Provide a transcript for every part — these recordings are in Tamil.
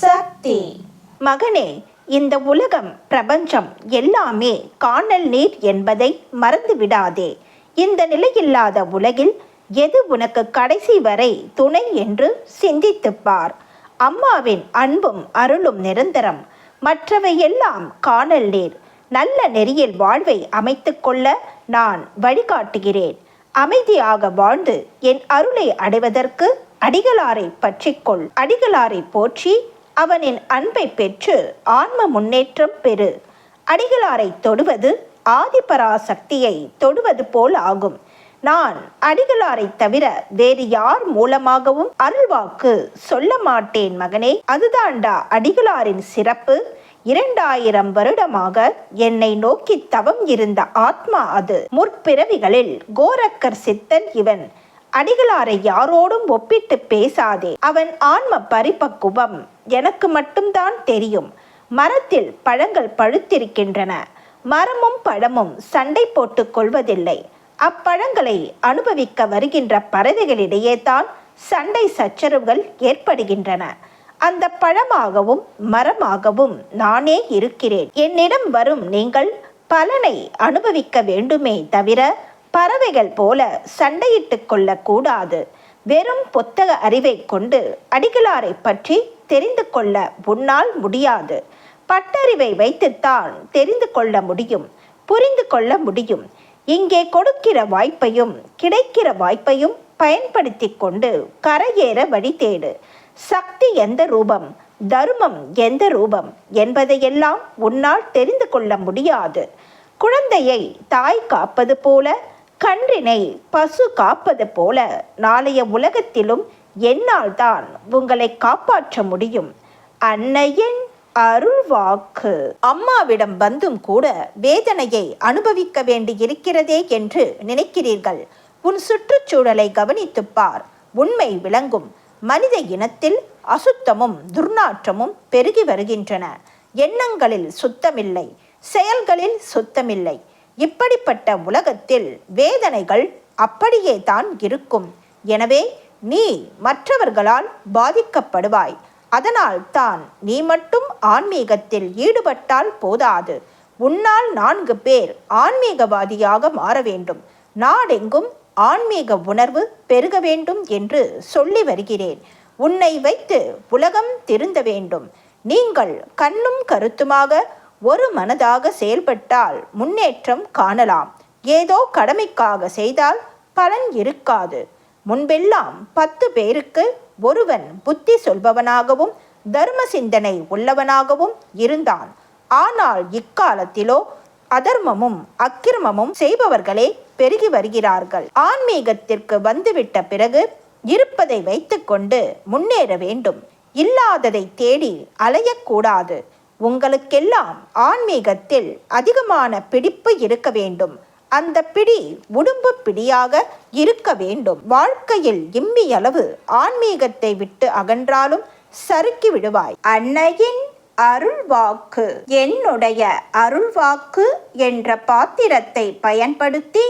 சக்தி. மகனே, இந்த உலகம் பிரபஞ்சம் எல்லாமே காணல் நீர் என்பதை மறந்து விடாதே. இந்த நிலையில்லாத உலகில் எது உனக்கு கடைசி வரை துணை என்று சிந்தித்துப்பார். அம்மாவின் அன்பும் அருளும் நிரந்தரம், மற்றவை எல்லாம் காணல் நீர். நல்ல நெறியில் வாழ்வை அமைத்து கொள்ள நான் வழிகாட்டுகிறேன். அமைதியாக வாழ்ந்து என் அருளை அடைவதற்கு அடிகளாரை பற்றிக்கொள். அடிகளாரை போற்றி அவனின் அன்பை பெற்று ஆன்ம முன்னேற்றம் பெறு. அடிகளாரை தொடுவது ஆதிபராசக்தியை தொடுவது போல் ஆகும். நான் அடிகளாரை தவிர வேறு யார் மூலமாகவும் அருள்வாக்கு சொல்ல மாட்டேன் மகனே. அதுதாண்டா அடிகளாரின் சிறப்பு. 2000 வருடமாக என்னை நோக்கி தவம் இருந்த ஆத்மா அது. முற்பிறவிகளில் கோரக்கர் சித்தன் இவன். அடிகளாரை யாரோடும் ஒப்பிட்டு பேசாதே. அவன் ஆன்ம பரிபக்குவம் எனக்கு மட்டும்தான் தெரியும். மரத்தில் பழங்கள் பழுத்திருக்கின்றன. மரமும் பழமும் சண்டை போட்டு கொள்வதில்லை. அப்பழங்களை அனுபவிக்க வருகின்ற பறவைகளிடையே தான் சண்டை சச்சரவுகள் ஏற்படுகின்றன. அந்த பழமாகவும் மரமாகவும் நானே இருக்கிறேன். என்னிடம் வரும் நீங்கள் பலனை அனுபவிக்க வேண்டுமே தவிர பறவைகள் போல சண்டையிட்டு கொள்ளக்கூடாது. வெறும் புத்தக அறிவை கொண்டு அடிகளாரை பற்றி தெரிந்து கொள்ள உன்னால் முடியாது. பட்டறிவை வைத்துத்தான் தெரிந்து கொள்ள முடியும், புரிந்து கொள்ள முடியும். இங்கே கொடுக்கிற வாய்ப்பையும் கிடைக்கிற வாய்ப்பையும் பயன்படுத்தி கொண்டு கரையேற வழி தேடு. சக்தி எந்த ரூபம், தர்மம் எந்த ரூபம் என்பதையெல்லாம் உன்னால் தெரிந்து கொள்ள முடியாது. குழந்தையை தாய் காப்பது போல, கன்றினை பசு காப்பது போல நாளைய உலகத்திலும் என்னால் தான் உங்களை காப்பாற்ற முடியும். அன்னையின் அருள் வாக்கு. அம்மாவிடம் வந்தும் கூட வேதனையை அனுபவிக்க வேண்டி இருக்கிறதே என்று நினைக்கிறீர்கள். உன் சுற்றுச்சூழலை கவனித்துப்பார், உண்மை விளங்கும். மனித இனத்தில் அசுத்தமும் துர்நாற்றமும் பெருகி வருகின்றன. எண்ணங்களில் சுத்தமில்லை, செயல்களில் சுத்தமில்லை. இப்படிப்பட்ட உலகத்தில் வேதனைகள் அப்படியே தான் இருக்கும். எனவே நீ மற்றவர்களால் பாதிக்கப்படுவாய். அதனால் தான் நீ மட்டும் ஆன்மீகத்தில் ஈடுபட்டால் போதாது. உன்னால் 4 பேர் ஆன்மீகவாதியாக மாற வேண்டும். நாடெங்கும் ஆன்மீக உணர்வு பெருக வேண்டும் என்று சொல்லி வருகிறேன். உன்னை வைத்து உலகம் திருந்த வேண்டும். நீங்கள் கண்ணும் கருத்துமாக ஒரு மனதாக செயல்பட்டால் முன்னேற்றம் காணலாம். ஏதோ கடமைக்காக செய்தால் பலன் இருக்காது. முன்பெல்லாம் 10 பேருக்கு ஒருவன் புத்தி சொல்பவனாகவும் தர்ம சிந்தனை உள்ளவனாகவும் இருந்தான். ஆனால் இக்காலத்திலோ அதர்மமும் அக்கிரமமும் செய்பவர்களே பெருகி வருகிறார்கள். ஆன்மீகத்திற்கு வந்துவிட்ட பிறகு இருப்பதை வைத்துக்கொண்டு முன்னேற வேண்டும். இல்லாததை தேடி அலையக்கூடாது. உங்களுக்கெல்லாம் ஆன்மீகத்தில் அதிகமான பிடிப்பு இருக்க வேண்டும். அந்த பிடி உடும்பு பிடியாக இருக்க வேண்டும். வாழ்க்கையில் இம்மியளவு ஆன்மீகத்தை விட்டு அகன்றாலும் சறுக்கி விடுவாய். அன்னையின் அருள்வாக்கு. என்னுடைய அருள்வாக்கு என்ற பாத்திரத்தை பயன்படுத்தி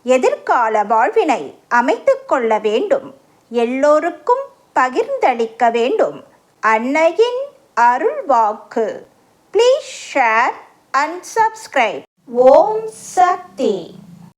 எதிர்கால வாழ்வினை அமைத்து கொள்ள வேண்டும். எல்லோருக்கும் பகிர்ந்தளிக்க வேண்டும். அன்னையின் அருள்வாக்கு. Please share and subscribe. Om Shakti.